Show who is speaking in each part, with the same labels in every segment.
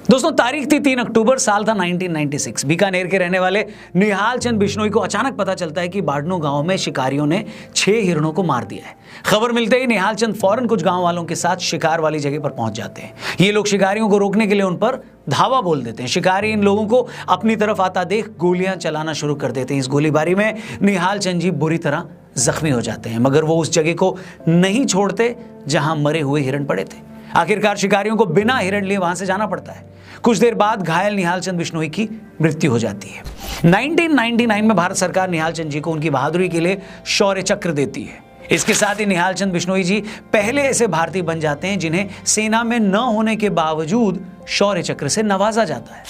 Speaker 1: दोस्तों तारीख थी 3 अक्टूबर, साल था 1996। बीकानेर के रहने वाले निहाल चंद बिश्नोई को अचानक पता चलता है कि बाड़नू गांव में शिकारियों ने 6 हिरणों को मार दिया है। खबर मिलते ही निहाल चंद फौरन कुछ गांव वालों के साथ शिकार वाली जगह पर पहुंच जाते हैं। ये लोग शिकारियों को रोकने के लिए उन पर धावा बोल देते हैं। शिकारी इन लोगों को अपनी तरफ आता देख गोलियां चलाना शुरू कर देते हैं। इस गोलीबारी में निहाल चंद जी बुरी तरह जख्मी हो जाते हैं, मगर वो उस जगह को नहीं छोड़ते जहां मरे हुए हिरण पड़े थे। आखिरकार शिकारियों को बिना हिरण लिए वहां से जाना पड़ता है। कुछ देर बाद घायल निहाल चंद बिश्नोई की मृत्यु हो जाती है। 1999 में भारत सरकार निहाल चंद जी को उनकी बहादुरी के लिए शौर्य चक्र देती है। इसके साथ ही निहाल चंद बिश्नोई जी पहले ऐसे भारतीय बन जाते हैं जिन्हें सेना में न होने के बावजूद शौर्य चक्र से नवाजा जाता है।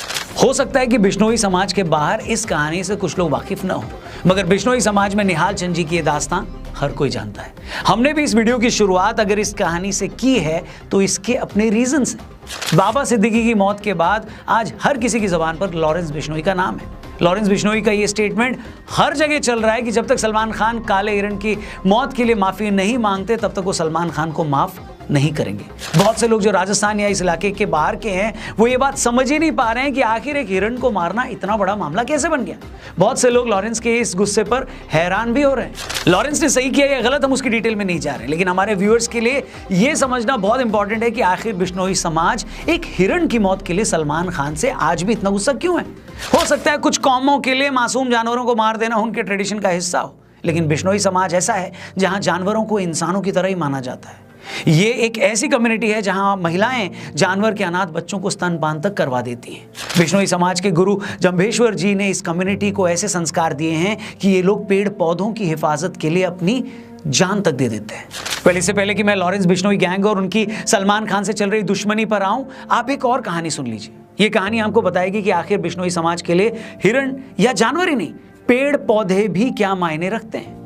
Speaker 1: हो सकता है कि बिश्नोई समाज के बाहर इस कहानी से कुछ लोग वाकिफ न हो, मगर बिश्नोई समाज में निहाल चंद जी की ये दास्तां हर कोई जानता है। हमने भी इस वीडियो की शुरुआत अगर इस कहानी से की है तो इसके अपने रीजंस हैं। बाबा सिद्दीकी की मौत के बाद आज हर किसी की जुबान पर लॉरेंस बिश्नोई का नाम है। लॉरेंस बिश्नोई का ये स्टेटमेंट हर जगह चल रहा है कि जब तक सलमान खान काले हिरण की मौत के लिए माफी नहीं मांगते तब तक वो सलमान खान को माफ नहीं करेंगे। बहुत से लोग जो राजस्थान या इस इलाके के बाहर के हैं वो ये बात समझ ही नहीं पा रहे हैं कि आखिर एक हिरण को मारना इतना बड़ा मामला कैसे बन गया। बहुत से लोग लॉरेंस के इस गुस्से पर हैरान भी हो रहे हैं। लॉरेंस ने सही किया या गलत हम उसकी डिटेल में नहीं जा रहे, लेकिन हमारे व्यूअर्स के लिए यह समझना बहुत इंपॉर्टेंट है कि आखिर बिश्नोई समाज एक हिरण की मौत के लिए सलमान खान से आज भी इतना गुस्सा क्यों है। हो सकता है कुछ कौमों के लिए मासूम जानवरों को मार देना उनके ट्रेडिशन का हिस्सा हो, लेकिन बिश्नोई समाज ऐसा है जहां जानवरों को इंसानों की तरह ही माना जाता है। ये एक ऐसी कम्युनिटी है जहां महिलाएं जानवर के अनाथ बच्चों को स्तनपान तक करवा देती हैं। बिश्नोई समाज के गुरु जंभेश्वर जी ने इस कम्युनिटी को ऐसे संस्कार दिए हैं कि ये लोग पेड़ पौधों की हिफाजत के लिए अपनी जान तक दे देते हैं। पहले से पहले कि मैं लॉरेंस बिश्नोई गैंग और उनकी सलमान खान से चल रही दुश्मनी पर आऊं, आप एक और कहानी सुन लीजिए। ये कहानी आपको बताएगी कि आखिर बिश्नोई समाज के लिए हिरण या जानवर ही नहीं, पेड़ पौधे भी क्या मायने रखते हैं।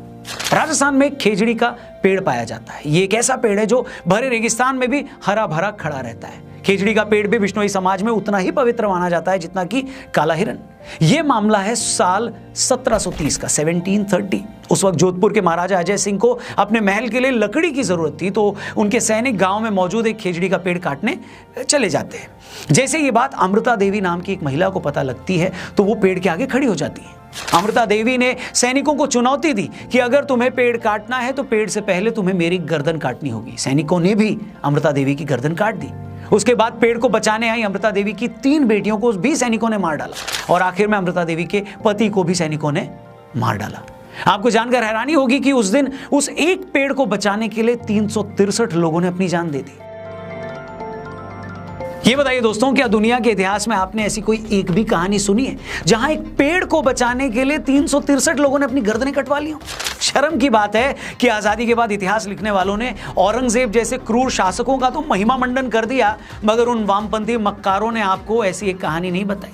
Speaker 1: राजस्थान में खेजड़ी का पेड़ पाया जाता है। ये एक ऐसा पेड़ है जो भरे रेगिस्तान में भी हरा भरा खड़ा रहता है। खेजड़ी का पेड़ भी बिश्नोई समाज में उतना ही पवित्र माना जाता है जितना कि काला हिरण। यह मामला है साल 1730 का, 1730। उस वक्त जोधपुर के महाराजा अजय सिंह को अपने महल के लिए लकड़ी की जरूरत थी, तो उनके सैनिक गांव में मौजूद एक खेजड़ी का पेड़ काटने चले जाते हैं। जैसे ये बात अमृता देवी नाम की एक महिला को पता लगती है तो वो पेड़ के आगे खड़ी हो जाती है। अमृता देवी ने सैनिकों को चुनौती दी कि अगर तुम्हें पेड़ काटना है तो पेड़ से पहले तुम्हें मेरी गर्दन काटनी होगी। सैनिकों ने भी अमृता देवी की गर्दन काट दी। उसके बाद पेड़ को बचाने आई अमृता देवी की 3 बेटियों को भी सैनिकों ने मार डाला और आखिर में अमृता देवी के पति को भी सैनिकों ने मार डाला। आपको जानकर हैरानी होगी कि उस दिन उस एक पेड़ को बचाने के लिए 363 लोगों ने अपनी जान दे दी। ये बताइए दोस्तों, क्या दुनिया के इतिहास में आपने ऐसी कोई एक भी कहानी सुनी है जहां एक पेड़ को बचाने के लिए 363 लोगों ने अपनी गर्दनें कटवा ली हो? शर्म की बात है कि आजादी के बाद इतिहास लिखने वालों ने औरंगजेब जैसे क्रूर शासकों का तो महिमा मंडन कर दिया, मगर उन वामपंथी मक्कारों ने आपको ऐसी एक कहानी नहीं बताई।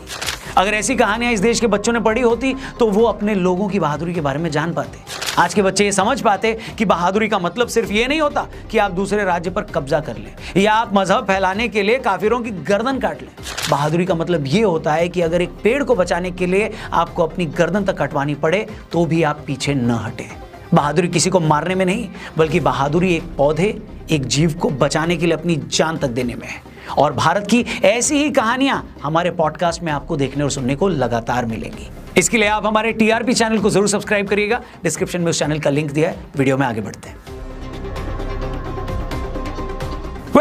Speaker 1: अगर ऐसी कहानियां इस देश के बच्चों ने पढ़ी होती तो वो अपने लोगों की बहादुरी के बारे में जान पाते। आज के बच्चे ये समझ पाते कि बहादुरी का मतलब सिर्फ ये नहीं होता कि आप दूसरे राज्य पर कब्जा कर लें या आप मजहब फैलाने के लिए काफिरों की गर्दन काट लें। बहादुरी का मतलब ये होता है कि अगर एक पेड़ को बचाने के लिए आपको अपनी गर्दन तक कटवानी पड़े तो भी आप पीछे न हटे। बहादुरी किसी को मारने में नहीं, बल्कि बहादुरी एक पौधे, एक जीव को बचाने के लिए अपनी जान तक देने में है। और भारत की ऐसी ही कहानियां हमारे पॉडकास्ट में आपको देखने और सुनने को लगातार मिलेंगी। इसके लिए आप हमारे टीआरपी चैनल को जरूर सब्सक्राइब करिएगा। डिस्क्रिप्शन में उस चैनल का लिंक दिया है। वीडियो में आगे बढ़ते हैं।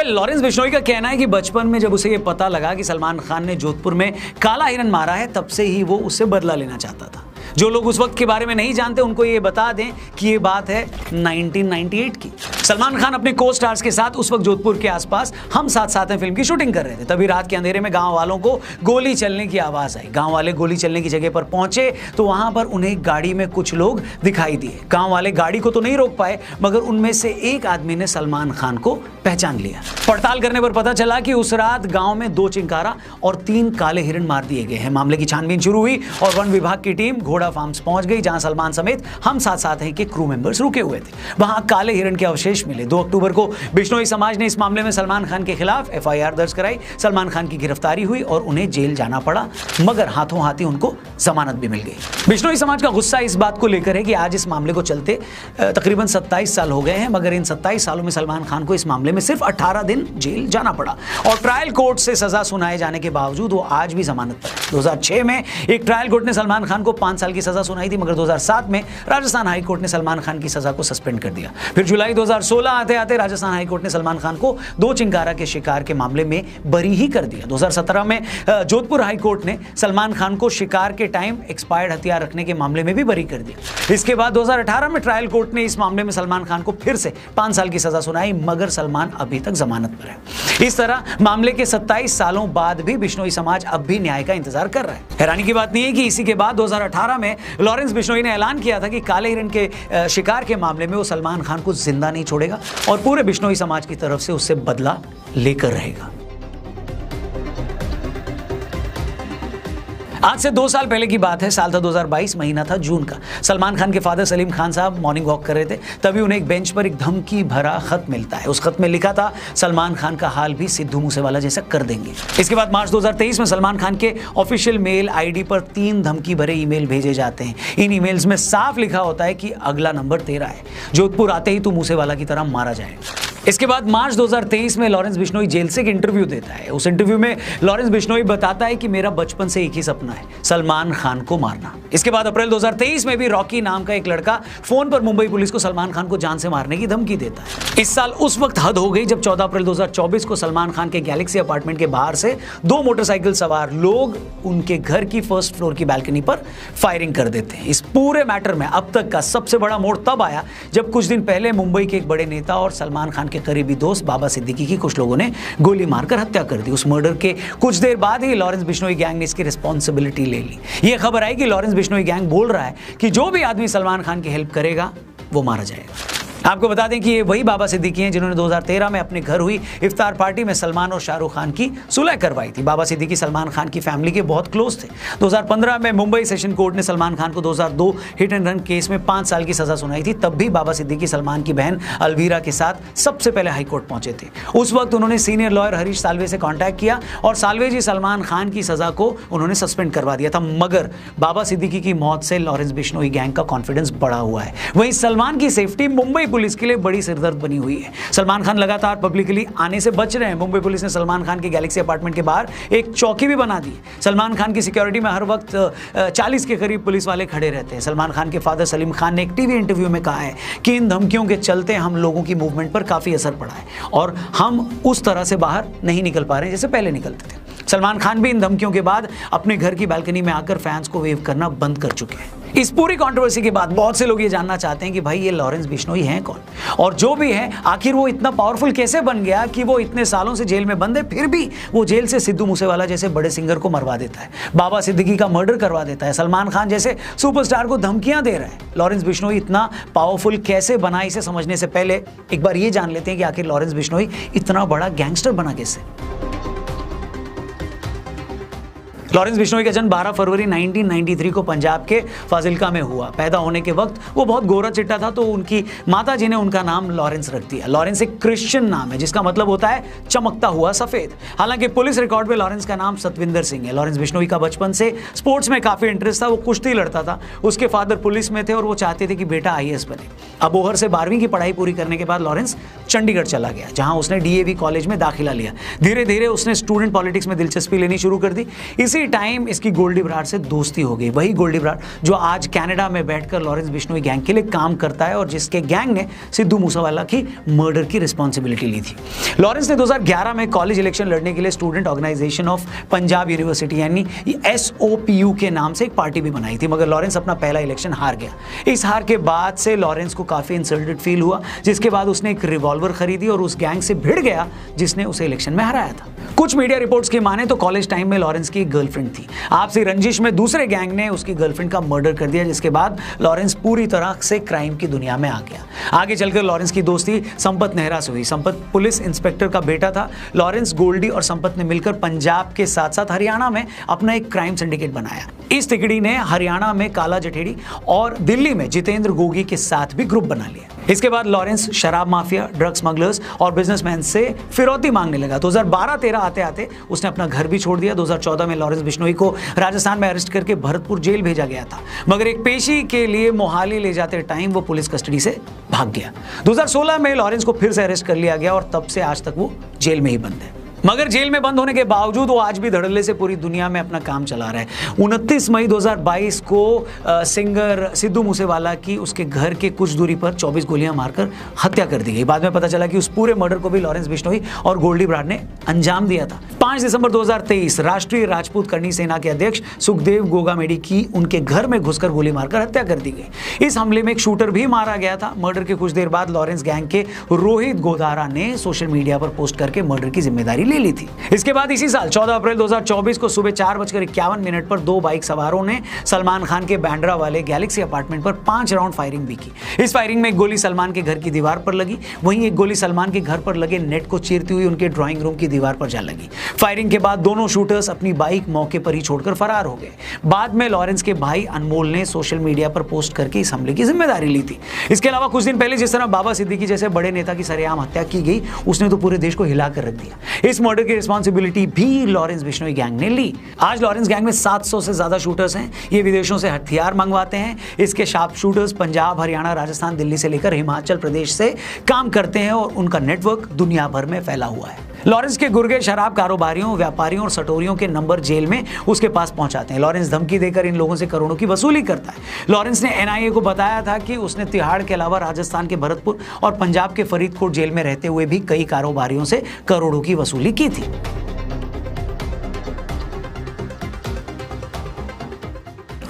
Speaker 1: लॉरेंस बिश्नोई का कहना है कि बचपन में जब उसे यह पता लगा कि सलमान खान ने जोधपुर में काला हिरण मारा है, तब से ही वो उससे बदला लेना चाहता था। जो लोग उस वक्त के बारे में नहीं जानते उनको ये बता दें कि ये बात है 1998 की। सलमान खान अपने को स्टार्स के साथ उस वक्त जोधपुर के आसपास हम साथ साथ हैं फिल्म की शूटिंग कर रहे थे। तभी रात के अंधेरे में गांव वालों को गोली चलने की आवाज आई। गांव वाले गोली चलने की जगह पर पहुंचे तो वहां पर उन्हें गाड़ी में कुछ लोग दिखाई दिए। गांव वाले गाड़ी को तो नहीं रोक पाए, मगर उनमें से एक आदमी ने सलमान खान को पहचान लिया। पड़ताल करने पर पता चला कि उस रात गांव में 2 चिंकारा और 3 काले हिरण मार दिए गए हैं। मामले की छानबीन शुरू हुई और वन विभाग की टीम, घोड़ा बाड़ा फार्म्स पहुंच गई, जहां सलमान समेत हम साथ साथ हैं के क्रू मेंबर्स रुके हुए थे। वहां काले हिरण के अवशेष मिले। 2 अक्टूबर को बिश्नोई समाज ने इस मामले में सलमान खान के खिलाफ FIR दर्ज कराई। सलमान खान की गिरफ्तारी हुई और उन्हें जेल जाना पड़ा, मगर हाथों हाथी उनको जमानत भी मिल गई। बिश्नोई समाज का गुस्सा इस बात को लेकर है कि आज इस मामले को चलते तकरीबन 27 साल हो गए हैं, मगर इन 27 सालों में सलमान खान को इस मामले में सिर्फ 18 दिन जेल जाना पड़ा और ट्रायल कोर्ट से सजा सुनाए जाने के बावजूद वो आज भी जमानत पर है। 2006 में एक ट्रायल कोर्ट ने सलमान खान को 5 साल की सजा सुनाई थी, मगर 2007 में राजस्थान हाई कोर्ट ने सलमान खान की सजा को सस्पेंड कर दिया। फिर जुलाई 2016 आते आते राजस्थान हाई कोर्ट ने सलमान खान को 2 चिंकारा के शिकार के मामले में बरी ही कर दिया। 2017 में जोधपुर हाई कोर्ट ने सलमान खान को शिकार के टाइम एक्सपायर्ड हथियार रखने के मामले में भी बरी कर दिया। इसके बाद 2018 में ट्रायल कोर्ट ने इस मामले में सलमान खान को फिर से 5 साल की सजा सुनाई, मगर सलमान अभी तक जमानत पर है। इस तरह मामले के 27 सालों बाद भी बिश्नोई समाज अब भी न्याय का इंतजार कर रहा है। हैरानी की बात नहीं है कि इसी के बाद 2018 में लॉरेंस बिश्नोई ने ऐलान किया था कि काले हिरण के शिकार के मामले में वो सलमान खान को जिंदा नहीं छोड़ेगा और पूरे बिश्नोई समाज की तरफ से उससे बदला लेकर रहेगा। आज से 2 साल पहले की बात है। साल था 2022, महीना था जून का। सलमान खान के फादर सलीम खान साहब मॉर्निंग वॉक कर रहे थे, तभी उन्हें एक बेंच पर एक धमकी भरा खत मिलता है। उस खत में लिखा था, सलमान खान का हाल भी सिद्धू मूसेवाला जैसा कर देंगे। इसके बाद मार्च 2023 में सलमान खान के ऑफिशियल मेल ID पर 3 धमकी भरे ईमेल भेजे जाते हैं। इन ईमेल्स में साफ लिखा होता है कि अगला नंबर तेरा है, जोधपुर आते ही तू मूसेवाला की तरह मारा जाएगा। इसके बाद मार्च 2023 में लॉरेंस बिश्नोई जेल से एक इंटरव्यू देता है। उस इंटरव्यू में लॉरेंस बिश्नोई बताता है कि मेरा बचपन से एक ही सपना है, सलमान खान को मारना। इसके बाद अप्रैल 2023 में भी रॉकी नाम का एक लड़का फोन पर मुंबई पुलिस को सलमान खान को जान से मारने की धमकी देता है। इस साल उस वक्त हद हो गई जब 14 अप्रैल 2024 को सलमान खान के गैलेक्सी अपार्टमेंट के बाहर से 2 मोटरसाइकिल सवार लोग उनके घर की फर्स्ट फ्लोर की बैल्कनी पर फायरिंग कर देते हैं। इस पूरे मैटर में अब तक का सबसे बड़ा मोड़ तब आया जब कुछ दिन पहले मुंबई के एक बड़े नेता और सलमान खान के करीबी दोस्त बाबा सिद्दीकी की कुछ लोगों ने गोली मारकर हत्या कर दी। उस मर्डर के कुछ देर बाद ही लॉरेंस बिश्नोई गैंग ने इसकी रिस्पॉन्सिबिलिटी ले ली। यह खबर आई कि लॉरेंस बिश्नोई गैंग बोल रहा है कि जो भी आदमी सलमान खान की हेल्प करेगा वो मारा जाएगा। आपको बता दें कि ये वही बाबा सिद्दीकी हैं जिन्होंने 2013 में अपने घर हुई इफ्तार पार्टी में सलमान और शाहरुख खान की सुलह करवाई थी। बाबा सिद्दीकी सलमान खान की फैमिली के बहुत क्लोज थे। 2015 में मुंबई सेशन कोर्ट ने सलमान खान को 2002 हिट एंड रन केस में 5 साल की सजा सुनाई थी। तब भी बाबा सिद्दीकी सलमान की बहन अलवीरा के साथ सबसे पहले हाईकोर्ट पहुंचे थे। उस वक्त उन्होंने सीनियर लॉयर हरीश साल्वे से कॉन्टैक्ट किया और साल्वे जी सलमान खान की सजा को उन्होंने सस्पेंड करवा दिया था, मगर बाबा सिद्दीकी की मौत से लॉरेंस बिश्नोई गैंग का कॉन्फिडेंस बढ़ा हुआ है। वहीं सलमान की सेफ्टी मुंबई पुलिस के लिए बड़ी सिरदर्द बनी हुई है। सलमान खान लगातार पब्लिकली आने से बच रहे हैं। मुंबई पुलिस ने सलमान खान के गैलेक्सी अपार्टमेंट के बाहर एक चौकी भी बना दी। सलमान खान की सिक्योरिटी में हर वक्त 40 के करीब पुलिस वाले खड़े रहते हैं। सलमान खान के फादर सलीम खान ने एक टीवी इंटरव्यू में कहा है कि इन धमकियों के चलते हम लोगों की मूवमेंट पर काफी असर पड़ा है और हम उस तरह से बाहर नहीं निकल पा रहे हैं जैसे पहले निकलते थे। सलमान खान भी इन धमकियों के बाद अपने घर की बालकनी में आकर फैंस को वेव करना बंद कर चुके हैं। इस पूरी कंट्रोवर्सी के बाद बहुत से लोग ये जानना चाहते हैं कि भाई ये लॉरेंस बिश्नोई हैं कौन, और जो भी है आखिर वो इतना पावरफुल कैसे बन गया कि वो इतने सालों से जेल में बंद है, फिर भी वो जेल से सिद्धू मूसेवाला जैसे बड़े सिंगर को मरवा देता है, बाबा सिद्दीकी का मर्डर करवा देता है, सलमान खान जैसे सुपरस्टार को धमकियां दे रहा है। लॉरेंस बिश्नोई इतना पावरफुल कैसे बना, इसे समझने से पहले एक बार ये जान लेते हैं कि आखिर लॉरेंस बिश्नोई इतना बड़ा गैंगस्टर बना कैसे। लॉरेंस बिश्नोई का जन्म 12 फरवरी 1993 को पंजाब के फाजिल्का में हुआ। पैदा होने के वक्त वो बहुत गोरा चिट्टा था, तो उनकी माता जी ने उनका नाम लॉरेंस रख दिया। लॉरेंस एक क्रिश्चियन नाम है जिसका मतलब होता है चमकता हुआ सफेद। हालांकि पुलिस रिकॉर्ड में लॉरेंस का नाम सतविंदर सिंह है। लॉरेंस बिश्नोई का बचपन से स्पोर्ट्स में काफी इंटरेस्ट था। वो कुश्ती लड़ता था। उसके फादर पुलिस में थे और वो चाहते थे कि बेटा IAS बने। अबोहर से 12वीं की पढ़ाई पूरी करने के बाद लॉरेंस चंडीगढ़ चला गया, जहां उसने DAV कॉलेज में दाखिला लिया। धीरे धीरे उसने स्टूडेंट पॉलिटिक्स में दिलचस्पी लेनी शुरू कर दी। इसी टाइम इसकी गोल्डी बराड़ से दोस्ती हो गई। वही गोल्डी बराड़ जो आज कनाडा में बैठकर लॉरेंस बिश्नोई गैंग के लिए काम करता है और जिसके गैंग ने सिद्धू मूसेवाला की मर्डर की रिस्पॉन्सिबिलिटी ली थी। लॉरेंस ने 2011 में कॉलेज इलेक्शन लड़ने के लिए student organization of Punjab university यानी SOPU के नाम से एक पार्टी भी बनाई थी, मगर लॉरेंस अपना पहला इलेक्शन हार गया। इस हार के बाद से लॉरेंस को काफी इंसल्टेड फील हुआ, जिसके बाद उसने एक रिवॉल्वर खरीदी और उस गैंग से भिड़ गया जिसने उसे इलेक्शन में हराया था। कुछ मीडिया रिपोर्ट्स की माने तो कॉलेज टाइम में लॉरेंस की गर्लफ्रेंड थी। आपसी रंजिश में दूसरे गैंग ने उसकी गर्लफ्रेंड का मर्डर कर दिया, जिसके बाद लॉरेंस पूरी तरह से क्राइम की दुनिया में आ गया। आगे चलकर लॉरेंस की दोस्ती संपत नेहरा से हुई। संपत पुलिस इंस्पेक्टर का बेटा था। लॉरेंस, गोल्डी और संपत ने मिलकर पंजाब के साथ साथ हरियाणा में अपना एक क्राइम सिंडिकेट बनाया। इस तिकड़ी ने हरियाणा में काला जठेड़ी और दिल्ली में जितेंद्र गोगी के साथ भी ग्रुप बना लिया। इसके बाद लॉरेंस शराब माफिया, ड्रग स्मगलर्स और बिजनेसमैन से फिरौती मांगने लगा। 2012-13 आते आते उसने अपना घर भी छोड़ दिया। 2014 में लॉरेंस बिश्नोई को राजस्थान में अरेस्ट करके भरतपुर जेल भेजा गया था, मगर एक पेशी के लिए मोहाली ले जाते टाइम वो पुलिस कस्टडी से भाग गया। 2016 में लॉरेंस को फिर से अरेस्ट कर लिया गया और तब से आज तक वो जेल में ही बंद है। मगर जेल में बंद होने के बावजूद वो आज भी धड़ल्ले से पूरी दुनिया में अपना काम चला रहा है। 29 मई 2022 को सिंगर सिद्धू मूसेवाला की उसके घर के कुछ दूरी पर 24 गोलियां मारकर हत्या कर दी गई। बाद में पता चला कि उस पूरे मर्डर को भी लॉरेंस बिश्नोई और गोल्डी ब्राड ने अंजाम दिया था। 5 दिसंबर 2023 राष्ट्रीय राजपूत करनी सेना के अध्यक्ष सुखदेव गोगामेडी की उनके घर में घुसकर गोली मारकर हत्या कर दी गई। इस हमले में एक शूटर भी मारा गया था। मर्डर के कुछ देर बाद लॉरेंस गैंग के रोहित गोधारा ने सोशल मीडिया पर पोस्ट करके मर्डर की जिम्मेदारी ले ली थी। इसके बाद इसी साल 14 अप्रैल 2024 को सुबह 4:51 पर 2 बाइक सवारों ने सलमान खान के बैंड्रा वाले गैलेक्सी अपार्टमेंट पर 5 राउंड फायरिंग भी की। इस फायरिंग में एक गोली सलमान के घर की दीवार पर लगी, वहीं एक गोली सलमान के घर पर लगे नेट को चीरती हुई उनके ड्राइंग रूम की दीवार पर जा लगी। फायरिंग के बाद दोनों शूटर्स अपनी बाइक मौके पर ही छोड़कर फरार हो गए। बाद में लॉरेंस के भाई अनमोल ने सोशल मीडिया पर पोस्ट करके इस हमले की जिम्मेदारी ली थी। इसके अलावा कुछ दिन पहले जिस तरह बाबा सिद्दीकी जैसे बड़े नेता की सरेआम हत्या की गई, उसने तो पूरे देश को हिलाकर रख दिया। इस मर्डर की रिस्पांसिबिलिटी भी लॉरेंस बिश्नोई गैंग ने ली। आज लॉरेंस गैंग में 700 से ज्यादा शूटर्स हैं। ये विदेशों से हथियार मंगवाते हैं। इसके शार्प शूटर्स पंजाब, हरियाणा, राजस्थान, दिल्ली से लेकर हिमाचल प्रदेश से काम करते हैं और उनका नेटवर्क दुनिया भर में फैला हुआ है। लॉरेंस के गुर्गे शराब कारोबारियों, व्यापारियों और सटोरियों के नंबर जेल में उसके पास पहुंचाते हैं। लॉरेंस धमकी देकर इन लोगों से करोड़ों की वसूली करता है। लॉरेंस ने एनआईए को बताया था कि उसने तिहाड़ के अलावा राजस्थान के भरतपुर और पंजाब के फरीदकोट जेल में रहते हुए भी कई कारोबारियों से करोड़ों की वसूली की थी।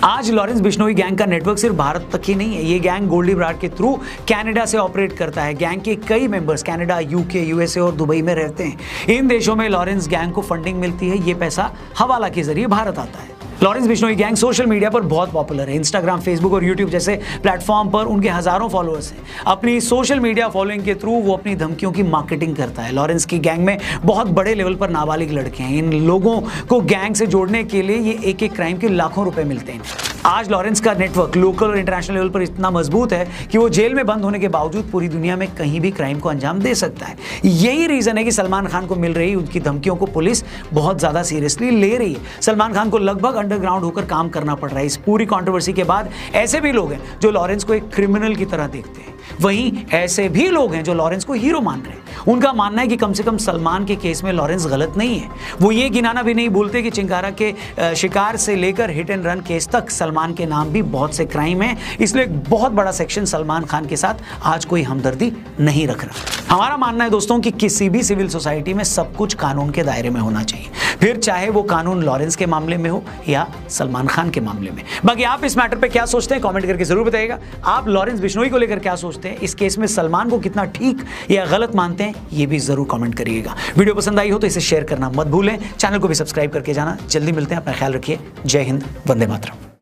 Speaker 1: आज लॉरेंस बिश्नोई गैंग का नेटवर्क सिर्फ भारत तक ही नहीं है। ये गैंग गोल्डी ब्राड के थ्रू कनाडा से ऑपरेट करता है। गैंग के कई मेंबर्स कनाडा, यूके, यूएसए और दुबई में रहते हैं। इन देशों में लॉरेंस गैंग को फंडिंग मिलती है। ये पैसा हवाला के जरिए भारत आता है। Lawrence Bishnoi gang social media पर बहुत पॉपुलर है। इंस्टाग्राम, फेसबुक और यूट्यूब जैसे प्लेटफॉर्म पर उनके हजारों फॉलोअर्स हैं। अपनी सोशल मीडिया फॉलोइंग के थ्रू वो अपनी धमकियों की मार्केटिंग करता है। लॉरेंस की गैंग में बहुत बड़े लेवल पर नाबालिग लड़के हैं। इन लोगों को गैंग से जोड़ने के लिए ये एक क्राइम के लाखों रुपए मिलते हैं। आज लॉरेंस का नेटवर्क लोकल और इंटरनेशनल लेवल पर इतना मजबूत है कि वो जेल में बंद होने के बावजूद पूरी दुनिया में कहीं भी क्राइम को अंजाम दे सकता है। यही रीजन है कि सलमान खान को मिल रही उनकी धमकियों को पुलिस बहुत ज्यादा सीरियसली ले रही है। सलमान खान को लगभग अंडरग्राउंड होकर काम करना पड़ रहा है। इस पूरी कंट्रोवर्सी के बाद ऐसे भी लोग हैं जो लॉरेंस को एक क्रिमिनल की तरह देखते हैं। वहीं ऐसे भी लोग हैं जो लॉरेंस को हीरो मान रहे हैं। उनका मानना है कि कम से कम सलमान के केस में लॉरेंस गलत नहीं है। वो ये गिनाना भी नहीं भूलते कि चिंकारा के शिकार से लेकर हिट एंड रन केस तक सलमान के नाम भी बहुत से क्राइम है। इसलिए एक बहुत बड़ा सेक्शन सलमान खान के साथ आज कोई हमदर्दी नहीं रख रहा। हमारा मानना है दोस्तों कि किसी भी सिविल सोसाइटी में सब कुछ कानून के दायरे में होना चाहिए, फिर चाहे वो कानून लॉरेंस के मामले में हो या सलमान खान के मामले में। बाकी आप इस मैटर पे क्या सोचते हैं कमेंट करके जरूर बताइएगा। आप लॉरेंस बिश्नोई को लेकर क्या सोचते हैं, इस केस में सलमान को कितना ठीक या गलत मानते हैं, ये भी जरूर कमेंट करिएगा। वीडियो पसंद आई हो तो इसे शेयर करना मत भूलें। चैनल को भी सब्सक्राइब करके जाना। जल्दी मिलते हैं, अपना ख्याल रखिए। जय हिंद, वंदे मातरम।